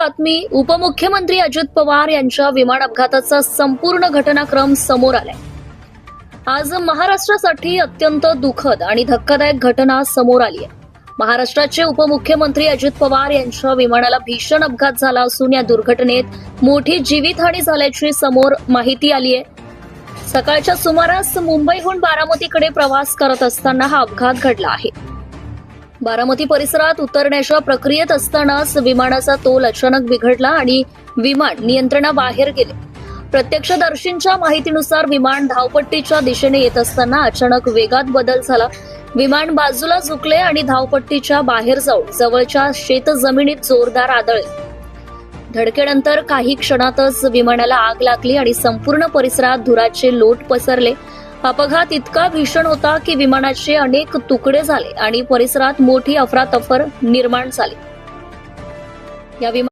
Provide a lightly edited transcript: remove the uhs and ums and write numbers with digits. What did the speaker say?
बातमी. उपमुख्यमंत्री अजित पवार यांच्या विमान अपघाताचा संपूर्ण घटनाक्रम समोर आलाय. आज महाराष्ट्रासाठी अत्यंत दुःखद आणि धक्कादायक घटना समोर आली आहे. महाराष्ट्राचे उपमुख्यमंत्री अजित पवार यांच्या विमानाला भीषण अपघात झाला असून या दुर्घटनेत मोठी जीवितहानी झाल्याची समोर माहिती आली आहे. सकाळच्या सुमारास मुंबईहून बारामतीकडे प्रवास करत असताना हा अपघात घडला आहे. बारामती परिसरात उतरण्याच्या प्रक्रियेत असतानाच विमानाचा तोल अचानक बिघडला आणि विमान नियंत्रणाबाहेर गेले. प्रत्यक्षदर्शींच्या माहितीनुसार विमान धावपट्टीच्या दिशेने येत असताना अचानक वेगात बदल झाला. विमान बाजूला झुकले आणि धावपट्टीच्या बाहेर जाऊन जवळच्या शेतजमिनीत जोरदार आदळले. धडकेनंतर काही क्षणातच विमानाला आग लागली आणि संपूर्ण परिसरात धुराचे लोट पसरले. अपघात इतका भीषण होता की विमानाचे अनेक तुकडे झाले आणि परिसरात मोठी अफरातफर निर्माण झाली. या